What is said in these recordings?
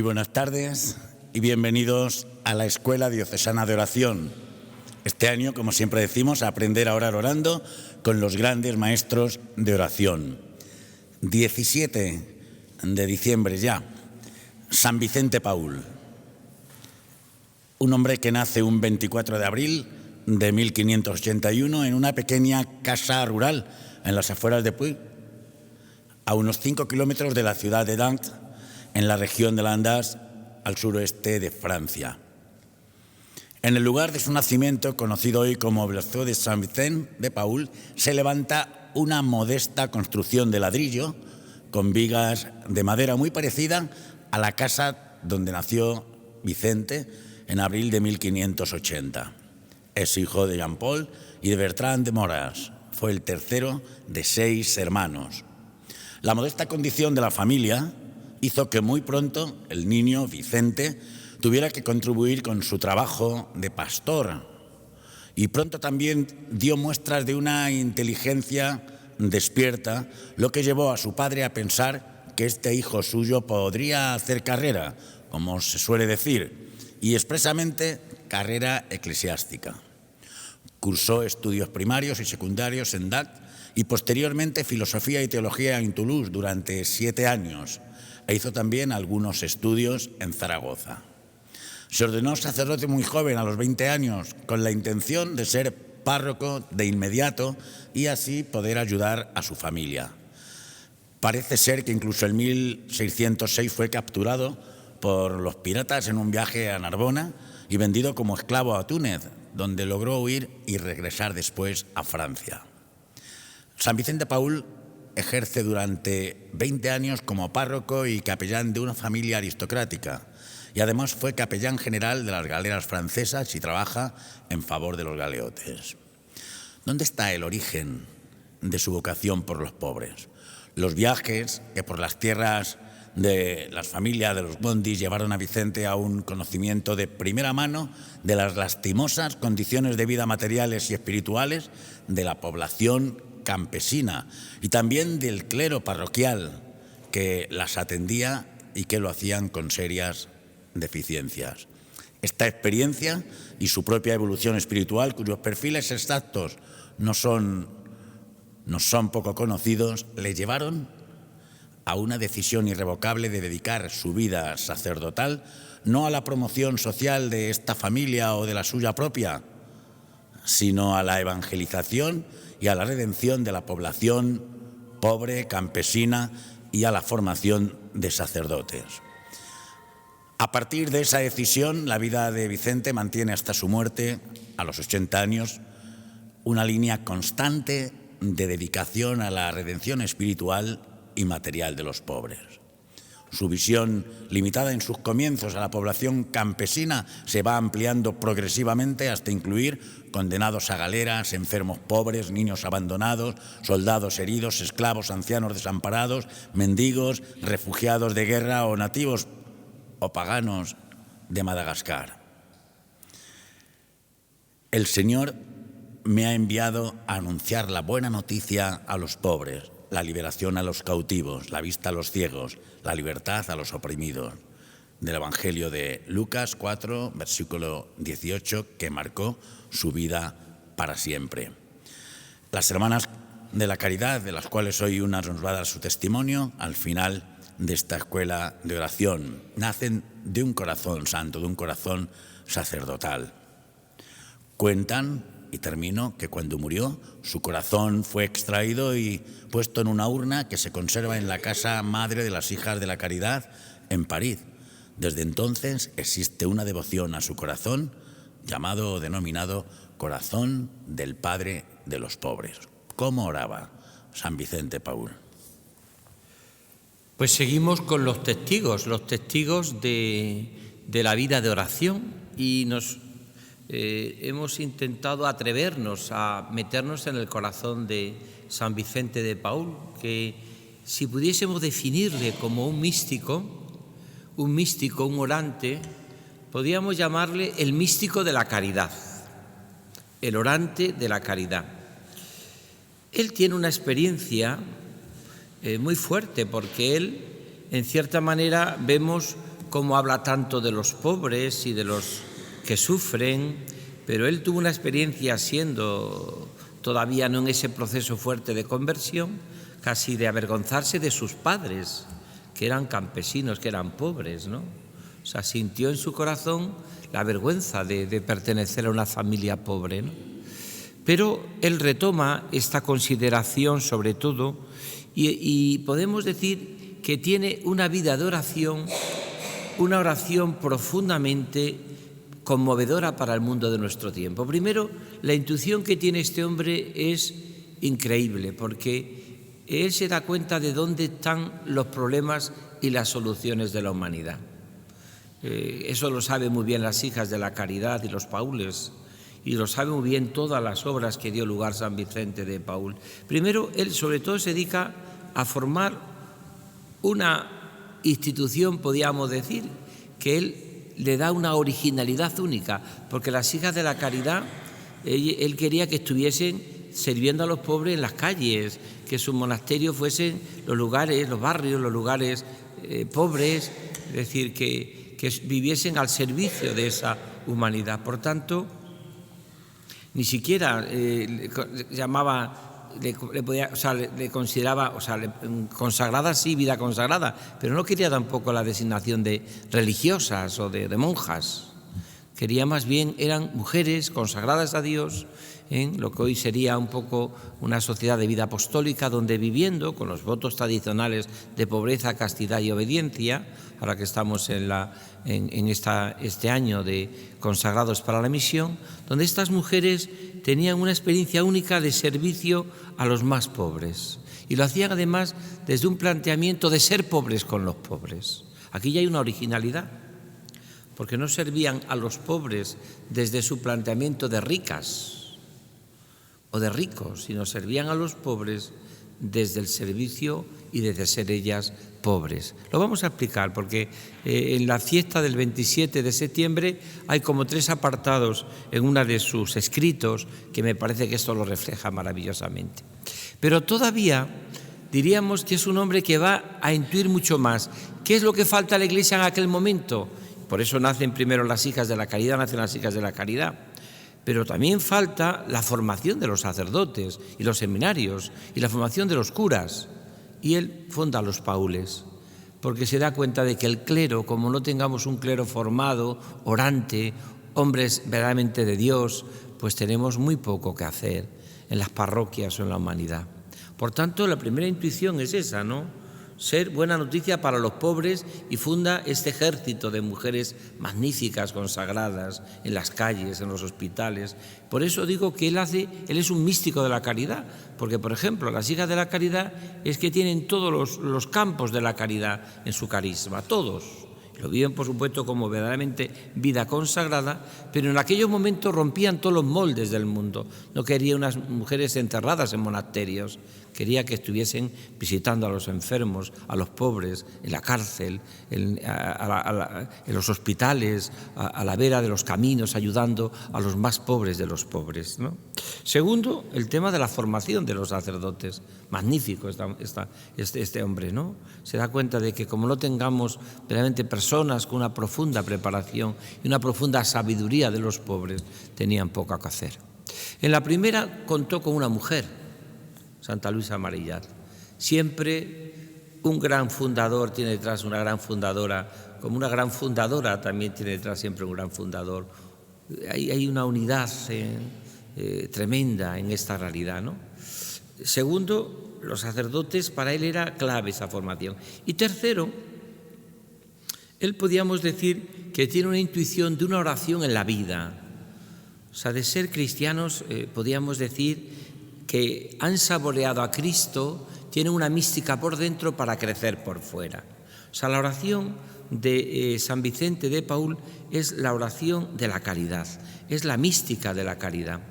buenas tardes y bienvenidos a la Escuela Diocesana de Oración. Este año, como siempre decimos, a aprender a orar orando con los grandes maestros de oración. 17 de diciembre ya, San Vicente Paúl. Un hombre que nace un 24 de abril de 1581 en una pequeña casa rural en las afueras de Puy, a unos 5 kilómetros de la ciudad de Nantes, en la región de Landas, al suroeste de Francia. En el lugar de su nacimiento, conocido hoy como Berceau de Saint Vicente de Paúl, se levanta una modesta construcción de ladrillo con vigas de madera muy parecida a la casa donde nació Vicente en abril de 1580. Es hijo de Jean-Paul y de Bertrand de Moras. Fue el tercero de 6 hermanos. La modesta condición de la familia hizo que muy pronto el niño Vicente tuviera que contribuir con su trabajo de pastor y pronto también dio muestras de una inteligencia despierta, lo que llevó a su padre a pensar que este hijo suyo podría hacer carrera, como se suele decir, y expresamente carrera eclesiástica. Cursó estudios primarios y secundarios en Dax y posteriormente filosofía y teología en Toulouse durante 7 años. E hizo también algunos estudios en Zaragoza. Se ordenó sacerdote muy joven, a los 20 años, con la intención de ser párroco de inmediato y así poder ayudar a su familia. Parece ser que incluso en 1606 fue capturado por los piratas en un viaje a Narbona y vendido como esclavo a Túnez, donde logró huir y regresar después a Francia. San Vicente Paúl ejerce durante 20 años como párroco y capellán de una familia aristocrática y además fue capellán general de las galeras francesas y trabaja en favor de los galeotes. ¿Dónde está el origen de su vocación por los pobres? Los viajes que por las tierras de las familias de los Bondis llevaron a Vicente a un conocimiento de primera mano de las lastimosas condiciones de vida materiales y espirituales de la población campesina y también del clero parroquial que las atendía y que lo hacían con serias deficiencias. Esta experiencia y su propia evolución espiritual, cuyos perfiles exactos no son poco conocidos, le llevaron a una decisión irrevocable de dedicar su vida sacerdotal no a la promoción social de esta familia o de la suya propia, sino a la evangelización y a la redención de la población pobre, campesina y a la formación de sacerdotes. A partir de esa decisión, la vida de Vicente mantiene hasta su muerte, a los 80 años, una línea constante de dedicación a la redención espiritual y material de los pobres. Su visión, limitada en sus comienzos a la población campesina, se va ampliando progresivamente hasta incluir condenados a galeras, enfermos pobres, niños abandonados, soldados heridos, esclavos, ancianos desamparados, mendigos, refugiados de guerra o nativos o paganos de Madagascar. El Señor me ha enviado a anunciar la buena noticia a los pobres, la liberación a los cautivos, la vista a los ciegos, la libertad a los oprimidos. Del Evangelio de Lucas 4, versículo 18, que marcó su vida para siempre. Las hermanas de la caridad, de las cuales hoy una nos va a dar su testimonio, al final de esta escuela de oración, nacen de un corazón santo, de un corazón sacerdotal. Cuentan, y termino, que cuando murió, su corazón fue extraído y puesto en una urna que se conserva en la Casa Madre de las Hijas de la Caridad en París. Desde entonces existe una devoción a su corazón llamado o denominado Corazón del Padre de los Pobres. ¿Cómo oraba San Vicente Paúl? Pues seguimos con los testigos de la vida de oración y hemos intentado atrevernos a meternos en el corazón de San Vicente de Paúl, que si pudiésemos definirle como un místico, un orante, podríamos llamarle el místico de la caridad, el orante de la caridad. Él tiene una experiencia muy fuerte porque él, en cierta manera, vemos cómo habla tanto de los pobres y de los que sufren, pero él tuvo una experiencia siendo todavía no en ese proceso fuerte de conversión, casi de avergonzarse de sus padres, que eran campesinos, que eran pobres, ¿no? O sea, sintió en su corazón la vergüenza de pertenecer a una familia pobre, ¿no? Pero él retoma esta consideración sobre todo y podemos decir que tiene una vida de oración, una oración profundamente conmovedora para el mundo de nuestro tiempo. Primero, la intuición que tiene este hombre es increíble, porque él se da cuenta de dónde están los problemas y las soluciones de la humanidad. Eso lo saben muy bien las hijas de la caridad y los paules, y lo saben muy bien todas las obras que dio lugar San Vicente de Paúl. Primero, él sobre todo se dedica a formar una institución, podríamos decir, que él le da una originalidad única, porque las hijas de la caridad, él quería que estuviesen sirviendo a los pobres en las calles, que sus monasterios fuesen los lugares, los barrios, los lugares pobres, es decir, que viviesen al servicio de esa humanidad. Por tanto, ni siquiera le consideraba, consagrada sí, vida consagrada, pero no quería tampoco la designación de religiosas o de monjas. Quería más bien, eran mujeres consagradas a Dios, en lo que hoy sería un poco una sociedad de vida apostólica, donde viviendo con los votos tradicionales de pobreza, castidad y obediencia, ahora que estamos en este año de consagrados para la misión, donde estas mujeres tenían una experiencia única de servicio a los más pobres. Y lo hacían además desde un planteamiento de ser pobres con los pobres. Aquí ya hay una originalidad, porque no servían a los pobres desde su planteamiento de ricas o de ricos, sino servían a los pobres desde el servicio y desde ser ellas pobres. Lo vamos a explicar porque en la fiesta del 27 de septiembre hay como 3 apartados en uno de sus escritos que me parece que esto lo refleja maravillosamente. Pero todavía diríamos que es un hombre que va a intuir mucho más. ¿Qué es lo que falta a la Iglesia en aquel momento? Por eso nacen primero las hijas de la caridad, nacen las hijas de la caridad. Pero también falta la formación de los sacerdotes y los seminarios y la formación de los curas. Y él funda los paules, porque se da cuenta de que el clero, como no tengamos un clero formado, orante, hombres verdaderamente de Dios, pues tenemos muy poco que hacer en las parroquias o en la humanidad. Por tanto, la primera intuición es esa, ¿no? Ser buena noticia para los pobres, y funda este ejército de mujeres magníficas, consagradas, en las calles, en los hospitales. Por eso digo que él es un místico de la caridad, porque, por ejemplo, las hijas de la caridad es que tienen todos los campos de la caridad en su carisma, todos. Lo viven, por supuesto, como verdaderamente vida consagrada, pero en aquellos momentos rompían todos los moldes del mundo. No quería unas mujeres enterradas en monasterios, quería que estuviesen visitando a los enfermos, a los pobres, en la cárcel, en los hospitales, a la vera de los caminos, ayudando a los más pobres de los pobres, ¿no? Segundo, el tema de la formación de los sacerdotes. Magnífico este hombre, ¿no? Se da cuenta de que como no tengamos realmente personas con una profunda preparación y una profunda sabiduría de los pobres, tenían poco que hacer. En la primera contó con una mujer, Santa Luisa Marillat. Siempre un gran fundador tiene detrás una gran fundadora, como una gran fundadora también tiene detrás siempre un gran fundador. Hay una unidad tremenda en esta realidad, ¿no? Segundo, los sacerdotes, para él era clave esa formación. Y tercero, él podíamos decir que tiene una intuición de una oración en la vida. O sea, de ser cristianos, podíamos decir que han saboreado a Cristo, tienen una mística por dentro para crecer por fuera. O sea, la oración de San Vicente de Paúl es la oración de la caridad, es la mística de la caridad.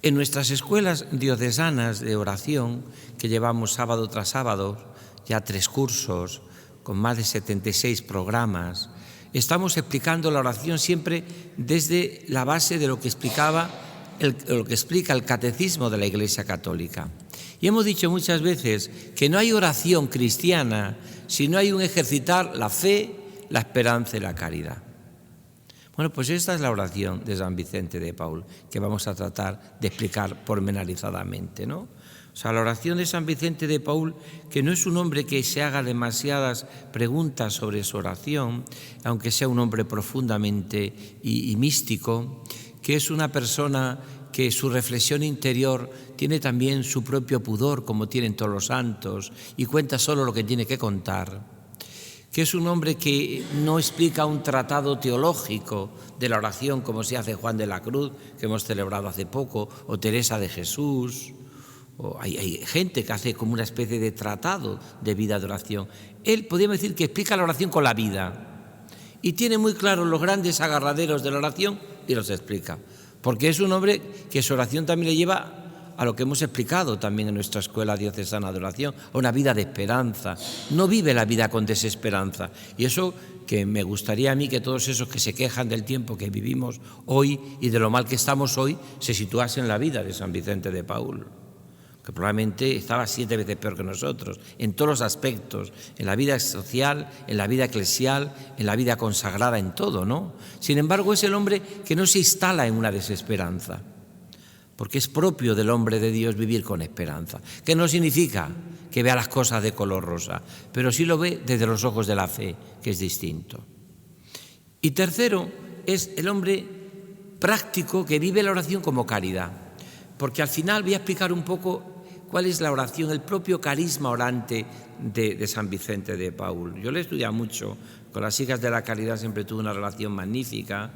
En nuestras escuelas diocesanas de oración, que llevamos sábado tras sábado, ya 3 cursos, con más de 76 programas, estamos explicando la oración siempre desde la base de lo que explica el catecismo de la Iglesia Católica. Y hemos dicho muchas veces que no hay oración cristiana si no hay un ejercitar la fe, la esperanza y la caridad. Bueno, pues esta es la oración de San Vicente de Paúl, que vamos a tratar de explicar pormenorizadamente, ¿no? O sea, la oración de San Vicente de Paúl, que no es un hombre que se haga demasiadas preguntas sobre su oración, aunque sea un hombre profundamente y místico, que es una persona que su reflexión interior tiene también su propio pudor, como tienen todos los santos, y cuenta solo lo que tiene que contar, que es un hombre que no explica un tratado teológico de la oración como se hace Juan de la Cruz, que hemos celebrado hace poco, o Teresa de Jesús. O hay gente que hace como una especie de tratado de vida de oración. Él, podríamos decir, que explica la oración con la vida y tiene muy claros los grandes agarraderos de la oración y los explica, porque es un hombre que su oración también le lleva a lo que hemos explicado también en nuestra escuela diocesana de oración, a una vida de esperanza. No vive la vida con desesperanza. Y eso que me gustaría a mí que todos esos que se quejan del tiempo que vivimos hoy y de lo mal que estamos hoy, se situasen en la vida de San Vicente de Paúl, que probablemente estaba 7 veces peor que nosotros, en todos los aspectos, en la vida social, en la vida eclesial, en la vida consagrada, en todo, ¿no? Sin embargo, es el hombre que no se instala en una desesperanza, porque es propio del hombre de Dios vivir con esperanza, que no significa que vea las cosas de color rosa, pero sí lo ve desde los ojos de la fe, que es distinto. Y tercero, es el hombre práctico que vive la oración como caridad, porque al final voy a explicar un poco cuál es la oración, el propio carisma orante de San Vicente de Paúl. Yo le he estudiado mucho, con las hijas de la caridad siempre tuve una relación magnífica.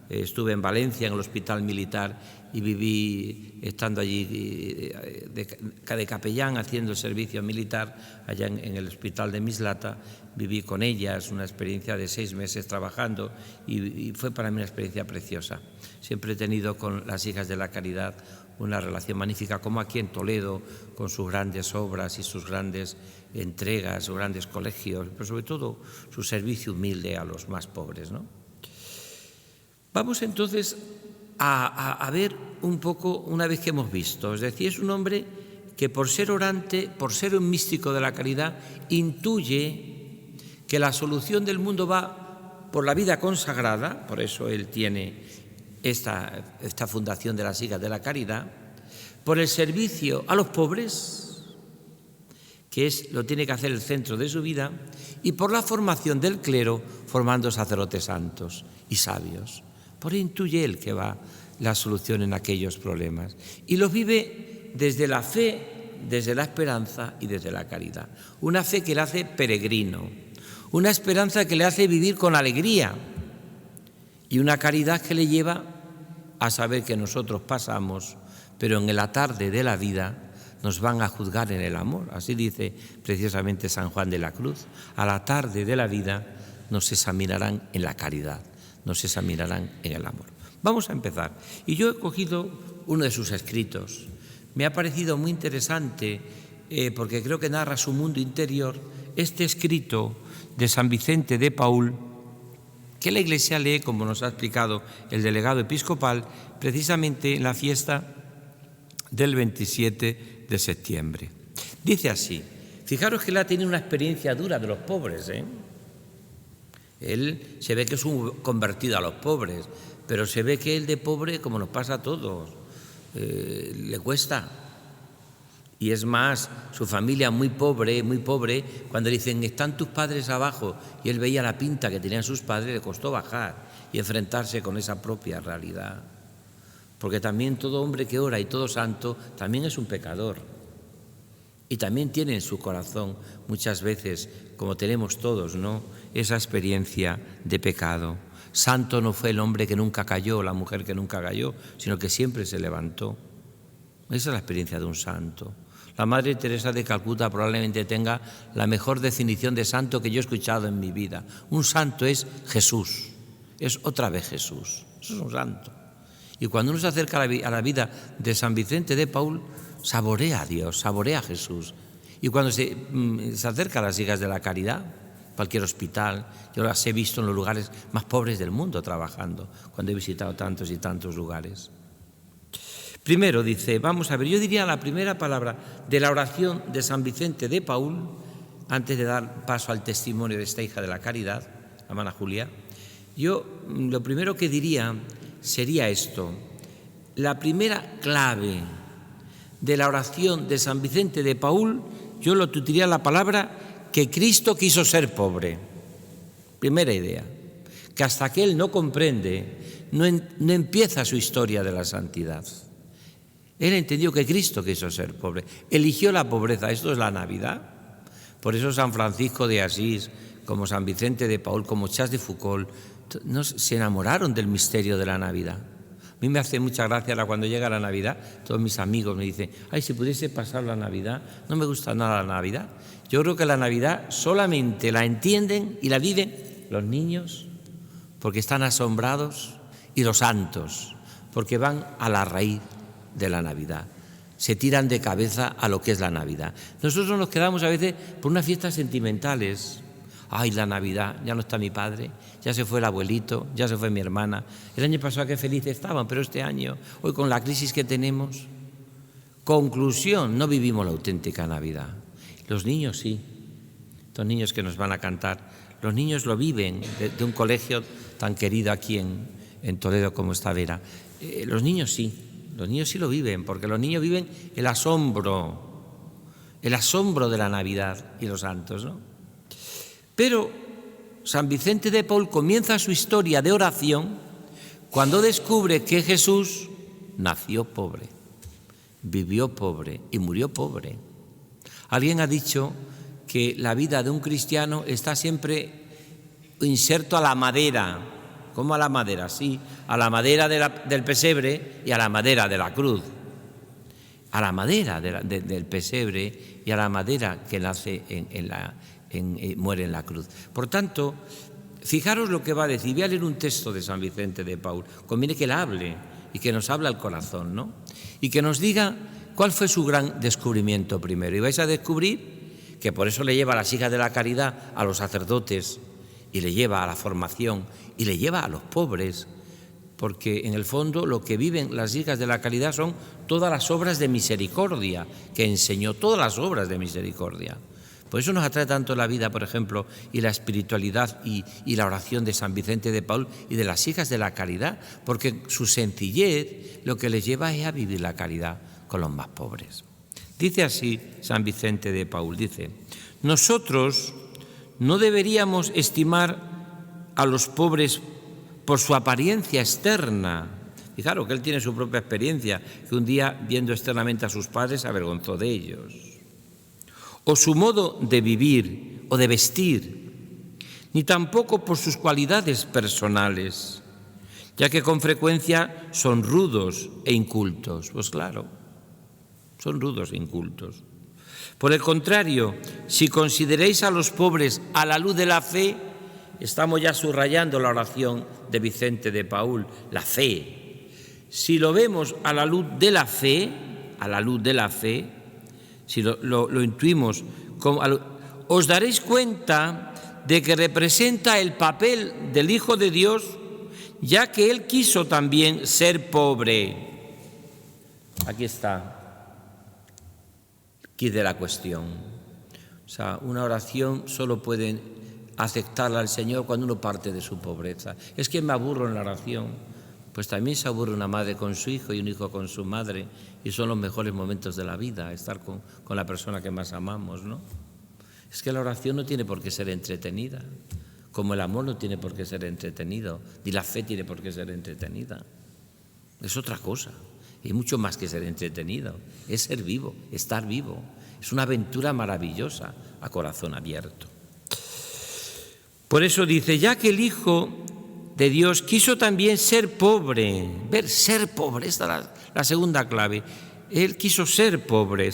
Estuve en Valencia, en el Hospital Militar, y viví, estando allí de capellán, haciendo el servicio militar, allá en el Hospital de Mislata, viví con ellas una experiencia de 6 meses trabajando y fue para mí una experiencia preciosa. Siempre he tenido con las hijas de la caridad una relación magnífica, como aquí en Toledo, con sus grandes obras y sus grandes entregas, sus grandes colegios, pero sobre todo su servicio humilde a los más pobres, ¿no? Vamos entonces a ver un poco, una vez que hemos visto, es decir, es un hombre que por ser orante, por ser un místico de la caridad, intuye que la solución del mundo va por la vida consagrada, por eso él tiene esta fundación de las hijas de la caridad, por el servicio a los pobres, que lo tiene que hacer el centro de su vida, y por la formación del clero, formando sacerdotes santos y sabios. Por ahí intuye él que va la solución en aquellos problemas. Y los vive desde la fe, desde la esperanza y desde la caridad. Una fe que le hace peregrino, una esperanza que le hace vivir con alegría y una caridad que le lleva a saber que nosotros pasamos, pero en la tarde de la vida nos van a juzgar en el amor. Así dice precisamente San Juan de la Cruz. A la tarde de la vida nos examinarán en la caridad, nos examinarán en el amor. Vamos a empezar. Y yo he cogido uno de sus escritos. Me ha parecido muy interesante porque creo que narra su mundo interior, este escrito de San Vicente de Paúl, que la Iglesia lee, como nos ha explicado el delegado episcopal, precisamente en la fiesta del 27 de septiembre. Dice así, fijaros que él ha tenido una experiencia dura de los pobres, Él se ve que es un convertido a los pobres, pero se ve que él de pobre, como nos pasa a todos, le cuesta. Y es más, su familia muy pobre, cuando le dicen, están tus padres abajo, y él veía la pinta que tenían sus padres, le costó bajar y enfrentarse con esa propia realidad. Porque también todo hombre que ora y todo santo también es un pecador. Y también tiene en su corazón muchas veces, como tenemos todos, ¿no?, esa experiencia de pecado. Santo no fue el hombre que nunca cayó, la mujer que nunca cayó, sino que siempre se levantó. Esa es la experiencia de un santo. La Madre Teresa de Calcuta probablemente tenga la mejor definición de santo que yo he escuchado en mi vida. Un santo es Jesús, es otra vez Jesús. Eso es un santo. Y cuando uno se acerca a la vida de San Vicente de Paúl, saborea a Dios, saborea a Jesús. Y cuando se acerca a las hijas de la caridad, cualquier hospital, yo las he visto en los lugares más pobres del mundo trabajando, cuando he visitado tantos y tantos lugares. Primero dice, vamos a ver, yo diría la primera palabra de la oración de San Vicente de Paúl, antes de dar paso al testimonio de esta hija de la caridad, hermana Julia. Yo lo primero que diría sería esto. La primera clave de la oración de San Vicente de Paúl, yo lo titularía la palabra que Cristo quiso ser pobre. Primera idea, que hasta que Él no comprende, no empieza su historia de la santidad. Él entendió que Cristo quiso ser pobre, eligió la pobreza. Esto es la Navidad. Por eso San Francisco de Asís, como San Vicente de Paúl, como Charles de Foucault, se enamoraron del misterio de la Navidad. A mí me hace mucha gracia cuando llega la Navidad, todos mis amigos me dicen, ay, si pudiese pasar la Navidad, no me gusta nada la Navidad. Yo creo que la Navidad solamente la entienden y la viven los niños porque están asombrados y los santos porque van a la raíz de la Navidad. Se tiran de cabeza a lo que es la Navidad. Nosotros nos quedamos a veces por unas fiestas sentimentales. Ay, la Navidad, ya no está mi padre, ya se fue el abuelito, ya se fue mi hermana. El año pasado qué felices estaban, pero este año, hoy con la crisis que tenemos. Conclusión, no vivimos la auténtica Navidad. Los niños sí, los niños que nos van a cantar, los niños lo viven de un colegio tan querido aquí en Toledo como está Vera. Los niños sí lo viven, porque los niños viven el asombro de la Navidad y los santos, ¿no? Pero San Vicente de Paúl comienza su historia de oración cuando descubre que Jesús nació pobre, vivió pobre y murió pobre. Alguien ha dicho que la vida de un cristiano está siempre inserto a la madera. ¿Cómo a la madera? Sí, a la madera del pesebre y a la madera de la cruz. A la madera del pesebre y a la madera que nace muere en la cruz. Por tanto, fijaros lo que va a decir. Voy a leer un texto de San Vicente de Paúl. Conviene que él hable y que nos hable al corazón, ¿no? Y que nos diga cuál fue su gran descubrimiento primero. Y vais a descubrir que por eso le lleva a las hijas de la caridad a los sacerdotes y le lleva a la formación y le lleva a los pobres, porque en el fondo lo que viven las hijas de la caridad son todas las obras de misericordia que enseñó, todas las obras de misericordia. Por eso nos atrae tanto la vida, por ejemplo, y la espiritualidad y la oración de San Vicente de Paúl y de las hijas de la caridad, porque su sencillez lo que les lleva es a vivir la caridad con los más pobres. Dice así San Vicente de Paúl, dice, nosotros no deberíamos estimar a los pobres por su apariencia externa. Fijaros que él tiene su propia experiencia, que un día, viendo externamente a sus padres, se avergonzó de ellos. O su modo de vivir o de vestir, ni tampoco por sus cualidades personales, ya que con frecuencia son rudos e incultos. Pues claro, son rudos e incultos. Por el contrario, si consideráis a los pobres a la luz de la fe, estamos ya subrayando la oración de Vicente de Paúl, la fe. Si lo vemos a la luz de la fe, si lo intuimos, os daréis cuenta de que representa el papel del Hijo de Dios, ya que Él quiso también ser pobre. Aquí está. Aquí de la cuestión. O sea, una oración solo puede aceptarla al Señor cuando uno parte de su pobreza. Es que me aburro en la oración. Pues también se aburre una madre con su hijo y un hijo con su madre, y son los mejores momentos de la vida, estar con la persona que más amamos, ¿no? Es que la oración no tiene por qué ser entretenida, como el amor no tiene por qué ser entretenido, ni la fe tiene por qué ser entretenida. Es otra cosa, y mucho más que ser entretenido, es ser vivo, estar vivo. Es una aventura maravillosa a corazón abierto. Por eso dice, ya que el Hijo de Dios quiso también ser pobre, ser pobre, esta es la segunda clave. Él quiso ser pobre,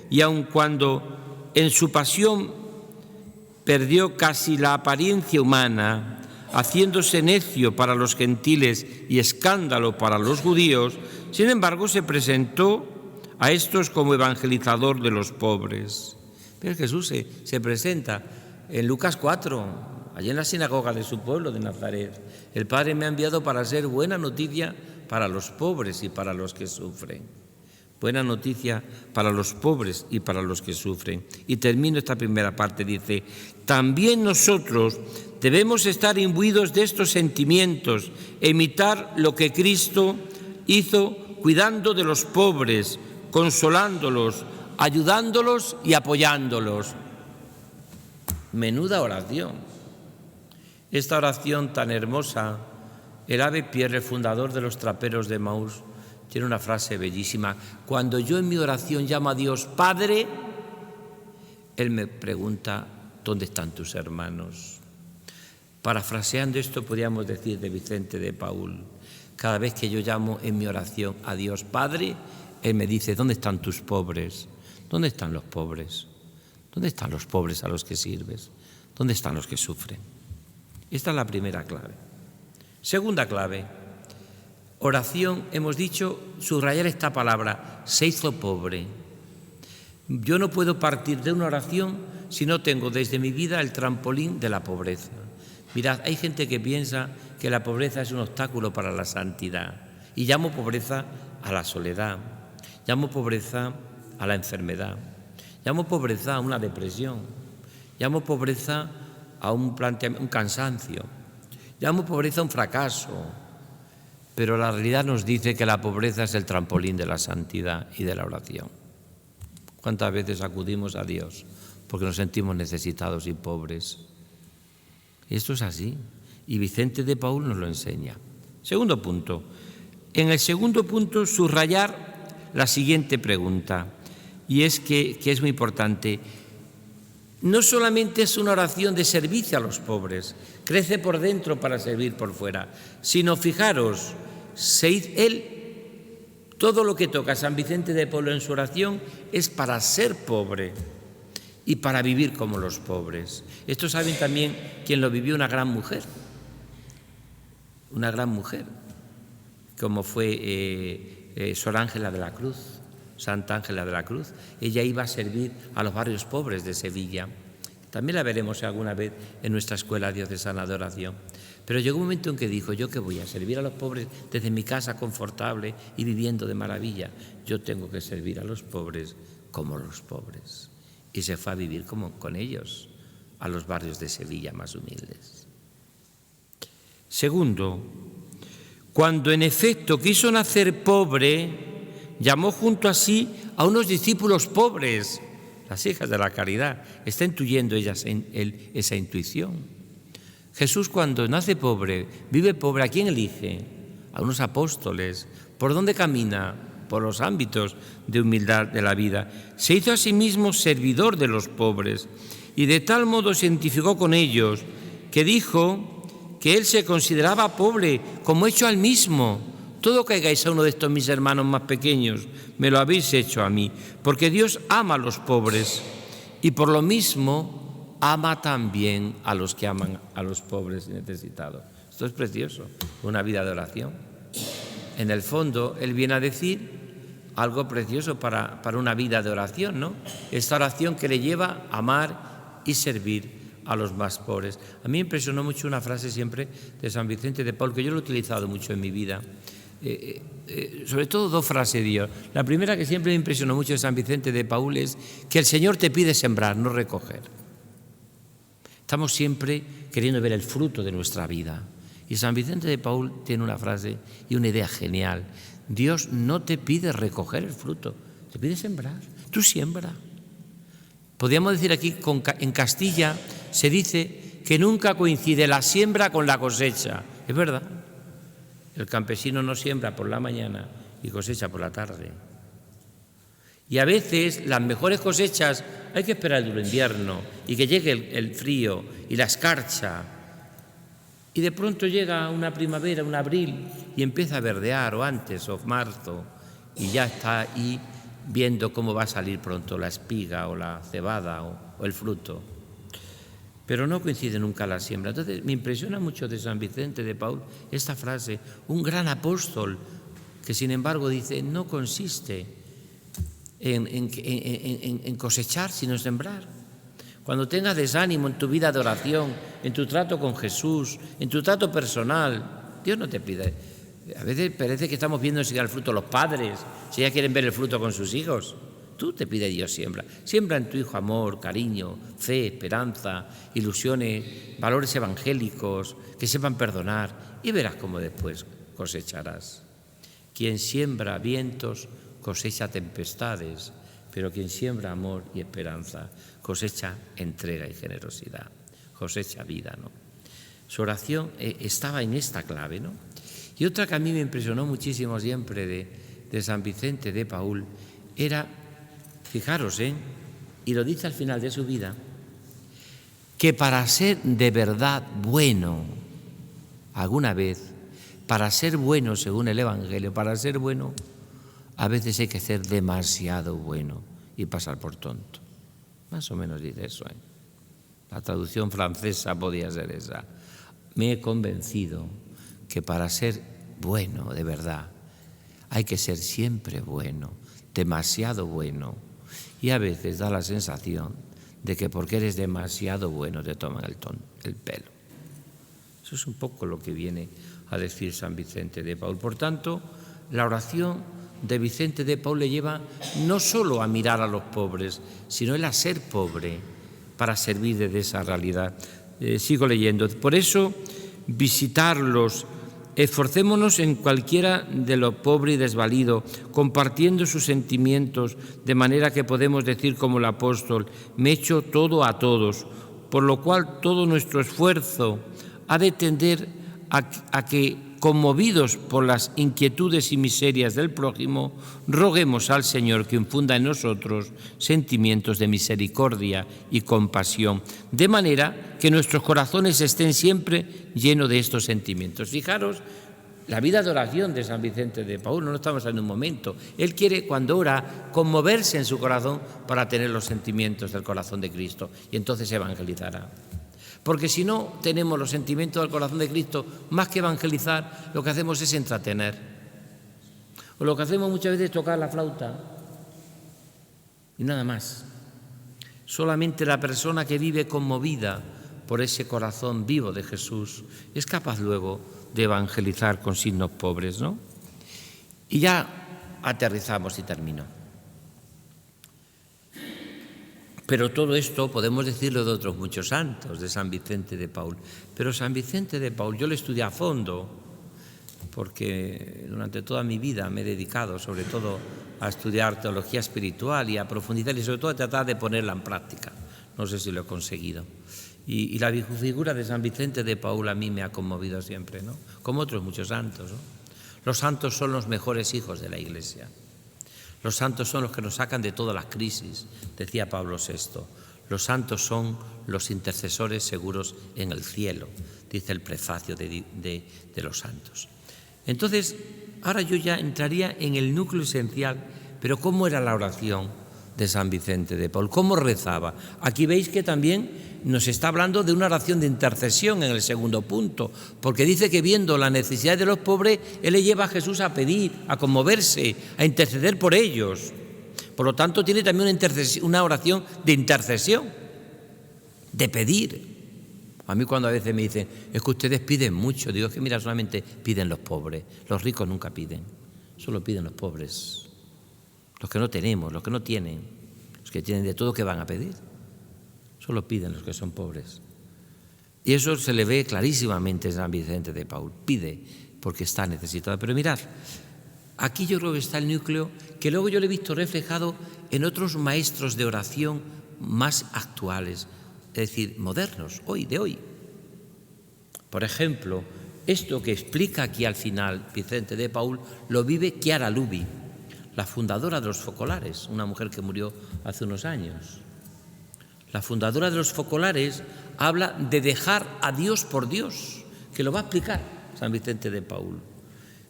y aun cuando en su pasión perdió casi la apariencia humana, haciéndose necio para los gentiles y escándalo para los judíos, sin embargo se presentó a estos como evangelizador de los pobres. Pero Jesús se presenta en Lucas 4, allí en la sinagoga de su pueblo de Nazaret. El Padre me ha enviado para hacer buena noticia para los pobres y para los que sufren. buena noticia para los pobres y para los que sufren. Y termino esta primera parte, dice, también nosotros debemos estar imbuidos de estos sentimientos, imitar lo que Cristo hizo cuidando de los pobres, consolándolos, ayudándolos y apoyándolos. Menuda oración. Esta oración tan hermosa, el Ave Pierre, el fundador de los traperos de Emaús, tiene una frase bellísima. Cuando yo en mi oración llamo a Dios Padre, Él me pregunta, ¿dónde están tus hermanos? Parafraseando esto, podríamos decir de Vicente de Paúl, cada vez que yo llamo en mi oración a Dios Padre, Él me dice, ¿dónde están tus pobres? ¿Dónde están los pobres? ¿Dónde están los pobres a los que sirves? ¿Dónde están los que sufren? Esta es la primera clave. Segunda clave, oración, hemos dicho, subrayar esta palabra, se hizo pobre. Yo no puedo partir de una oración si no tengo desde mi vida el trampolín de la pobreza. Mirad, hay gente que piensa que la pobreza es un obstáculo para la santidad. Y llamo pobreza a la soledad, llamo pobreza a la enfermedad, llamo pobreza a una depresión, llamo pobreza a un cansancio, llamo pobreza a un fracaso. Pero la realidad nos dice que la pobreza es el trampolín de la santidad y de la oración. ¿Cuántas veces acudimos a Dios porque nos sentimos necesitados y pobres? Esto es así, y Vicente de Paúl nos lo enseña. Segundo punto. En el segundo punto, subrayar la siguiente pregunta, y es que es muy importante. No solamente es una oración de servicio a los pobres, crece por dentro para servir por fuera, sino, fijaros, todo lo que toca San Vicente de Paúl en su oración es para ser pobre y para vivir como los pobres. Esto saben también quien lo vivió, una gran mujer, como fue Sor Ángela de la Cruz, Santa Ángela de la Cruz. Ella iba a servir a los barrios pobres de Sevilla. También la veremos alguna vez en nuestra escuela diocesana de oración. Pero llegó un momento en que dijo, ¿yo qué voy a servir a los pobres desde mi casa confortable y viviendo de maravilla? Yo tengo que servir a los pobres como los pobres. Y se fue a vivir con ellos a los barrios de Sevilla más humildes. Segundo, cuando en efecto quiso nacer pobre, llamó junto a sí a unos discípulos pobres, las hijas de la caridad. Está intuyendo ellas esa intuición. Jesús, cuando nace pobre, vive pobre, ¿a quién elige? A unos apóstoles. ¿Por dónde camina? Por los ámbitos de humildad de la vida. Se hizo a sí mismo servidor de los pobres y de tal modo se identificó con ellos que dijo que él se consideraba pobre, como hecho al mismo. Todo que hagáis a uno de estos mis hermanos más pequeños, me lo habéis hecho a mí, porque Dios ama a los pobres y por lo mismo ama también a los que aman a los pobres y necesitados. Esto es precioso, una vida de oración. En el fondo, él viene a decir algo precioso para una vida de oración, ¿no? Esta oración que le lleva a amar y servir a los más pobres. A mí me impresionó mucho una frase siempre de San Vicente de Paúl, que yo lo he utilizado mucho en mi vida. Sobre todo dos frases, Dios. La primera, que siempre me impresionó mucho de San Vicente de Paúl, es que el Señor te pide sembrar, no recoger. Estamos siempre queriendo ver el fruto de nuestra vida. Y San Vicente de Paúl tiene una frase y una idea genial. Dios no te pide recoger el fruto, te pide sembrar. Tú siembra. Podríamos decir aquí, en Castilla se dice que nunca coincide la siembra con la cosecha. Es verdad. El campesino no siembra por la mañana y cosecha por la tarde. Y a veces las mejores cosechas hay que esperar el duro invierno y que llegue el frío y la escarcha. Y de pronto llega una primavera, un abril, y empieza a verdear, o antes, o marzo, y ya está ahí viendo cómo va a salir pronto la espiga o la cebada o el fruto. Pero no coincide nunca la siembra. Entonces me impresiona mucho de San Vicente de Paúl esta frase, un gran apóstol que sin embargo dice, no consiste en cosechar, sino en sembrar. Cuando tengas desánimo en tu vida de oración, en tu trato con Jesús, en tu trato personal, Dios no te pide A veces parece que estamos viendo enseguida el fruto los padres, si ya quieren ver el fruto con sus hijos. Tú te pide Dios siembra. Siembra en tu hijo amor, cariño, fe, esperanza, ilusiones, valores evangélicos, que sepan perdonar, y verás cómo después cosecharás. Quien siembra vientos cosecha tempestades, pero quien siembra amor y esperanza cosecha entrega y generosidad, cosecha vida, ¿no? Su oración estaba en esta clave, ¿no? Y otra que a mí me impresionó muchísimo siempre de San Vicente de Paúl era, fijaros, y lo dice al final de su vida, que para ser de verdad bueno, alguna vez, para ser bueno según el Evangelio, para ser bueno, a veces hay que ser demasiado bueno y pasar por tonto. Más o menos dice eso. La traducción francesa podía ser esa. Me he convencido que para ser bueno de verdad hay que ser siempre bueno, demasiado bueno. Y a veces da la sensación de que porque eres demasiado bueno te toman el pelo. Eso es un poco lo que viene a decir San Vicente de Paúl. Por tanto, la oración de Vicente de Paúl le lleva no solo a mirar a los pobres, sino él a ser pobre para servir desde esa realidad. Sigo leyendo. Por eso, visitarlos, esforcémonos en cualquiera de lo pobre y desvalido, compartiendo sus sentimientos, de manera que podemos decir como el apóstol, me echo todo a todos, por lo cual todo nuestro esfuerzo ha de tender a que, conmovidos por las inquietudes y miserias del prójimo, roguemos al Señor que infunda en nosotros sentimientos de misericordia y compasión, de manera que nuestros corazones estén siempre llenos de estos sentimientos. Fijaros, la vida de oración de San Vicente de Paúl, no estamos en un momento. Él quiere, cuando ora, conmoverse en su corazón para tener los sentimientos del corazón de Cristo, y entonces evangelizará. Porque si no tenemos los sentimientos del corazón de Cristo, más que evangelizar, lo que hacemos es entretener. O lo que hacemos muchas veces es tocar la flauta y nada más. Solamente la persona que vive conmovida por ese corazón vivo de Jesús es capaz luego de evangelizar con signos pobres, ¿no? Y ya aterrizamos y termino. Pero todo esto podemos decirlo de otros muchos santos, de San Vicente de Paúl. Pero San Vicente de Paúl yo lo estudié a fondo, porque durante toda mi vida me he dedicado sobre todo a estudiar teología espiritual y a profundizar y sobre todo a tratar de ponerla en práctica. No sé si lo he conseguido. Y la figura de San Vicente de Paúl a mí me ha conmovido siempre, ¿no? Como otros muchos santos, ¿no? Los santos son los mejores hijos de la Iglesia. Los santos son los que nos sacan de todas las crisis, decía Pablo VI. Los santos son los intercesores seguros en el cielo, dice el prefacio de los santos. Entonces, ahora yo ya entraría en el núcleo esencial, pero ¿cómo era la oración de San Vicente de Paúl? ¿Cómo rezaba? Aquí veis que también nos está hablando de una oración de intercesión en el segundo punto, porque dice que viendo la necesidad de los pobres, él le lleva a Jesús a pedir, a conmoverse, a interceder por ellos. Por lo tanto, tiene también una oración de intercesión, de pedir. A mí cuando a veces me dicen, es que ustedes piden mucho, digo, es que mira, solamente piden los pobres, los ricos nunca piden, solo piden los pobres, los que no tenemos, los que no tienen, los que tienen de todo, ¿qué van a pedir? Solo piden los que son pobres. Y eso se le ve clarísimamente en San Vicente de Paúl. Pide porque está necesitado. Pero mirad, aquí yo creo que está el núcleo que luego yo lo he visto reflejado en otros maestros de oración más actuales, es decir, modernos, de hoy. Por ejemplo, esto que explica aquí al final Vicente de Paúl lo vive Chiara Lubi, la fundadora de los Focolares, una mujer que murió hace unos años. La fundadora de los Focolares habla de dejar a Dios por Dios, que lo va a explicar San Vicente de Paúl,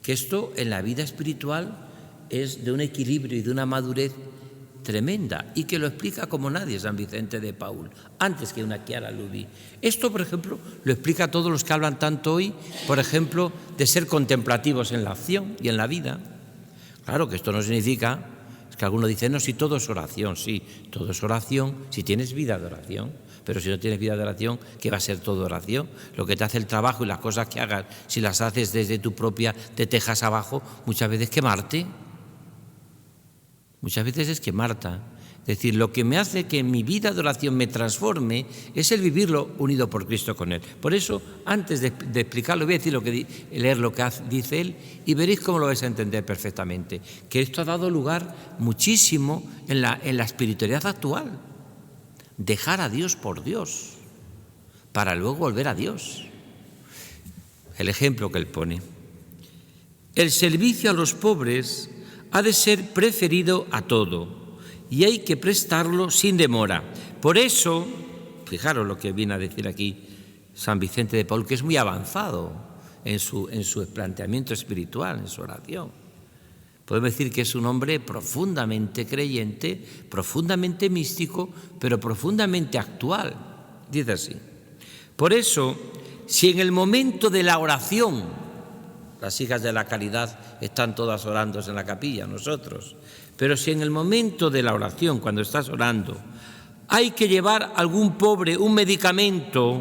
que esto en la vida espiritual es de un equilibrio y de una madurez tremenda, y que lo explica como nadie San Vicente de Paúl, antes que una Chiara Lubi. Esto, por ejemplo, lo explica a todos los que hablan tanto hoy, por ejemplo, de ser contemplativos en la acción y en la vida. Claro que esto no significa Es que algunos dicen, no, si todo es oración. Sí, todo es oración si tienes vida de oración. Pero si no tienes vida de oración, ¿qué va a ser todo oración? Lo que te hace el trabajo y las cosas que hagas, si las haces desde tu propia, te tejas abajo, muchas veces quemarte. Muchas veces es quemarte. Es decir, lo que me hace que mi vida de oración me transforme es el vivirlo unido por Cristo con Él. Por eso, antes de explicarlo, voy a decir leer lo que dice Él y veréis cómo lo vais a entender perfectamente. Que esto ha dado lugar muchísimo en la espiritualidad actual. Dejar a Dios por Dios, para luego volver a Dios. El ejemplo que Él pone. El servicio a los pobres ha de ser preferido a todo. Y hay que prestarlo sin demora. Por eso, fijaros lo que viene a decir aquí San Vicente de Paul, que es muy avanzado en su planteamiento espiritual, en su oración. Podemos decir que es un hombre profundamente creyente, profundamente místico, pero profundamente actual. Dice así. Por eso, si en el momento de la oración, las hijas de la caridad están todas orando en la capilla, nosotros, pero si en el momento de la oración, cuando estás orando, hay que llevar a algún pobre un medicamento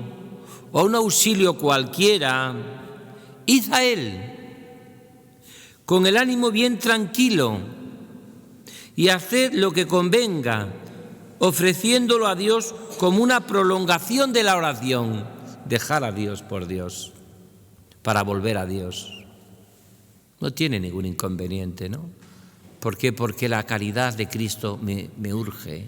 o un auxilio cualquiera, id a él con el ánimo bien tranquilo y haced lo que convenga, ofreciéndolo a Dios como una prolongación de la oración. Dejar a Dios por Dios, para volver a Dios. No tiene ningún inconveniente, ¿no? ¿Por qué? Porque la caridad de Cristo me urge.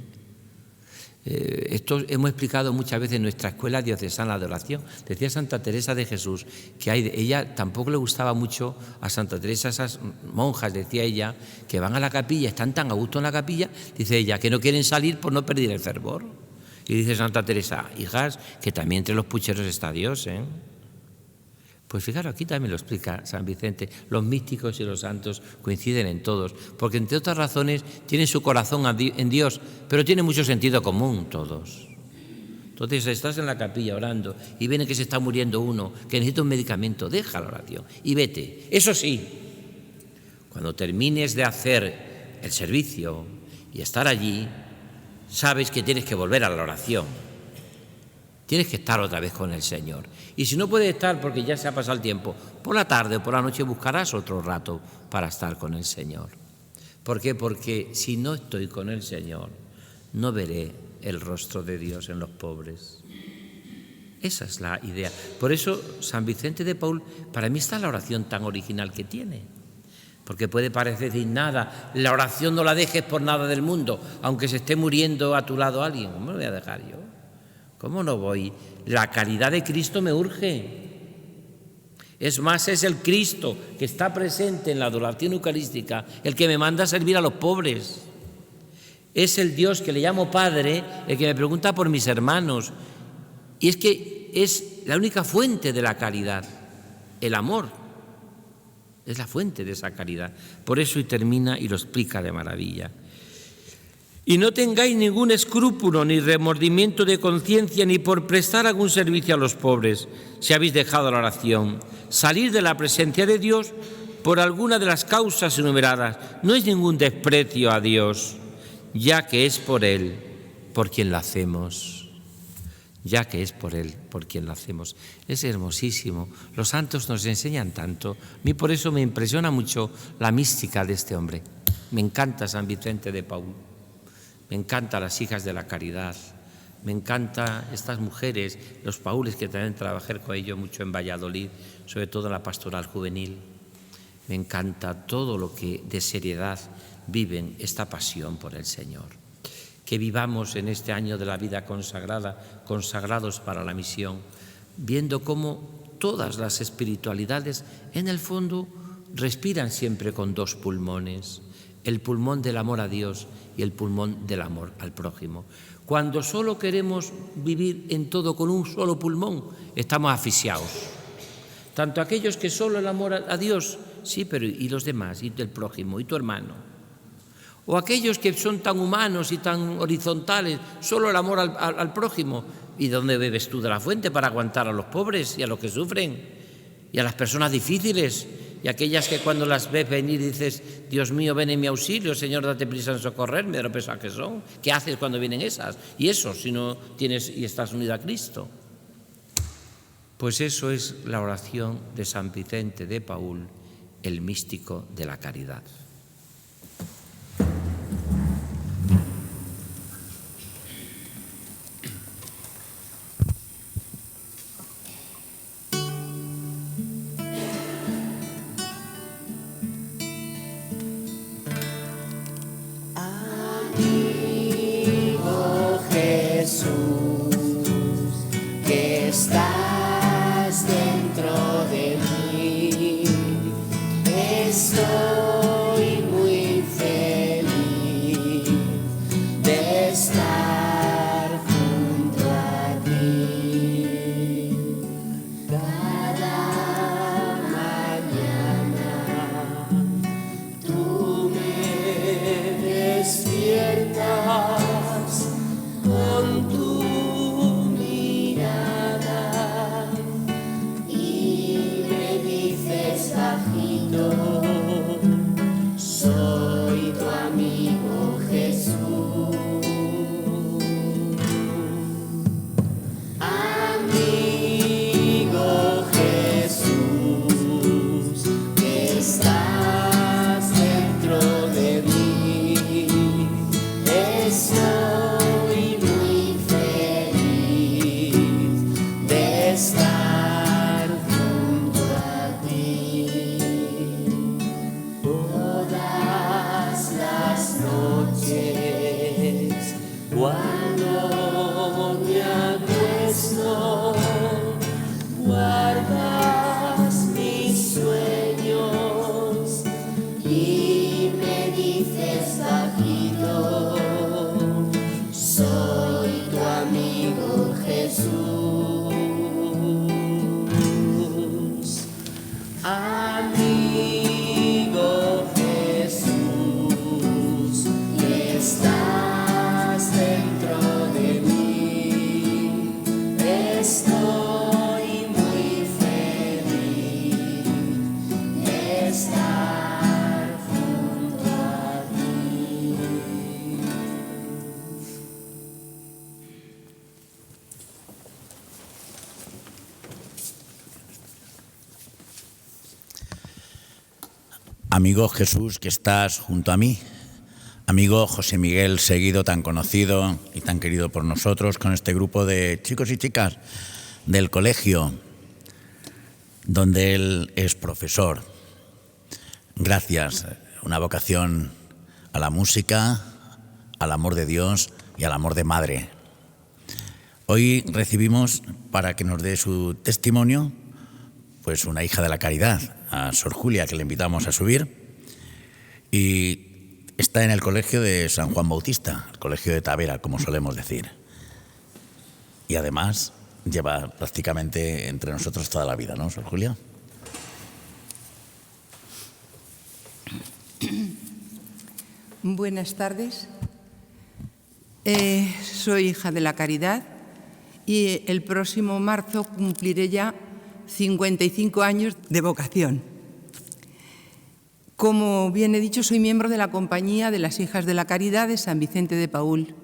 Esto hemos explicado muchas veces en nuestra escuela diocesana de oración. Decía Santa Teresa de Jesús que ella tampoco le gustaba mucho a Santa Teresa, esas monjas, decía ella, que van a la capilla, están tan a gusto en la capilla, dice ella, que no quieren salir por no perder el fervor. Y dice Santa Teresa, hijas, que también entre los pucheros está Dios, ¿eh? Pues fijaros, aquí también lo explica San Vicente. Los místicos y los santos coinciden en todos, porque entre otras razones tienen su corazón en Dios, pero tienen mucho sentido común todos. Entonces estás en la capilla orando y viene que se está muriendo uno, que necesita un medicamento, deja la oración y vete. Eso sí, cuando termines de hacer el servicio y estar allí, sabes que tienes que volver a la oración. Tienes que estar otra vez con el Señor. Y si no puedes estar porque ya se ha pasado el tiempo, por la tarde o por la noche buscarás otro rato para estar con el Señor. ¿Por qué? Porque si no estoy con el Señor, no veré el rostro de Dios en los pobres. Esa es la idea. Por eso San Vicente de Paul, para mí está la oración tan original que tiene. Porque puede parecer decir nada, la oración no la dejes por nada del mundo, aunque se esté muriendo a tu lado alguien. ¿Cómo lo voy a dejar yo? ¿Cómo no voy? La caridad de Cristo me urge. Es más, es el Cristo que está presente en la adoración eucarística el que me manda a servir a los pobres. Es el Dios que le llamo Padre el que me pregunta por mis hermanos. Y es que es la única fuente de la caridad, el amor. Es la fuente de esa caridad. Por eso y termina y lo explica de maravilla. Y no tengáis ningún escrúpulo ni remordimiento de conciencia ni por prestar algún servicio a los pobres, si habéis dejado la oración. Salir de la presencia de Dios por alguna de las causas enumeradas no es ningún desprecio a Dios, ya que es por Él por quien lo hacemos. Ya que es por Él por quien lo hacemos. Es hermosísimo. Los santos nos enseñan tanto. A mí por eso me impresiona mucho la mística de este hombre. Me encanta San Vicente de Paul. Me encantan las hijas de la caridad, me encantan estas mujeres, los paules que también trabajé con ellos mucho en Valladolid, sobre todo en la pastoral juvenil. Me encanta todo lo que de seriedad viven esta pasión por el Señor. Que vivamos en este año de la vida consagrada, consagrados para la misión, viendo cómo todas las espiritualidades en el fondo respiran siempre con dos pulmones. El pulmón del amor a Dios y el pulmón del amor al prójimo. Cuando solo queremos vivir en todo con un solo pulmón, estamos asfixiados. Tanto aquellos que solo el amor a Dios, sí, pero ¿y los demás? ¿Y el prójimo? ¿Y tu hermano? O aquellos que son tan humanos y tan horizontales, solo el amor al prójimo. ¿Y dónde bebes tú de la fuente para aguantar a los pobres y a los que sufren? Y a las personas difíciles, y aquellas que cuando las ves venir dices, Dios mío, ven en mi auxilio, Señor, date prisa en socorrerme, de lo pesadas que son. ¿Qué haces cuando vienen esas? Y eso, si no tienes y estás unido a Cristo. Pues eso es la oración de San Vicente de Paúl, el místico de la caridad. Amigo Jesús, que estás dentro de mí, estoy muy feliz de estar junto a ti. Cada mañana tú me despiertas con tu mirada y me dices bajito, soy tu amigo Jesús. Amigo Jesús, que estás dentro de mí, estoy muy feliz de estar junto a ti. Todas las noches, cuando me acuesto, guardas mis sueños y me dices bajito, soy tu amigo Jesús. Amigo Jesús, que estás dentro de mí, estoy muy feliz de estar junto a ti. Amigo Jesús, que estás junto a mí. Amigo José Miguel Seguido, tan conocido y tan querido por nosotros, con este grupo de chicos y chicas del colegio, donde él es profesor. Gracias, una vocación a la música, al amor de Dios y al amor de madre. Hoy recibimos, para que nos dé su testimonio, pues una hija de la caridad, a Sor Julia, que le invitamos a subir, y está en el colegio de San Juan Bautista, el colegio de Tavera, como solemos decir. Y además lleva prácticamente entre nosotros toda la vida, ¿no, Sor Julia? Buenas tardes. Soy hija de la caridad y el próximo marzo cumpliré ya 55 años de vocación. Como bien he dicho, soy miembro de la Compañía de las Hijas de la Caridad de San Vicente de Paúl.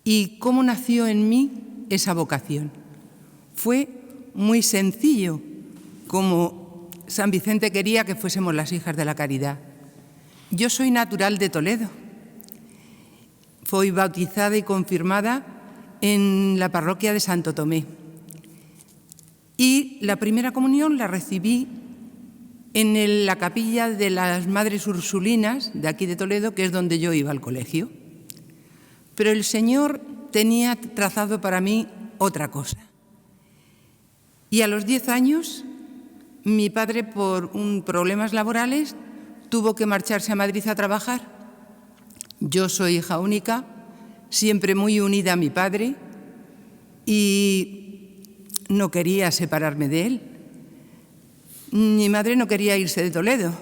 ¿Y cómo nació en mí esa vocación? Fue muy sencillo, como San Vicente quería que fuésemos las hijas de la caridad. Yo soy natural de Toledo. Fui bautizada y confirmada en la parroquia de Santo Tomé. Y la primera comunión la recibí en la capilla de las Madres Ursulinas, de aquí de Toledo, que es donde yo iba al colegio. Pero el Señor tenía trazado para mí otra cosa. Y a los 10 años, mi padre, por problemas laborales, tuvo que marcharse a Madrid a trabajar. Yo soy hija única, siempre muy unida a mi padre, y no quería separarme de él. Mi madre no quería irse de Toledo,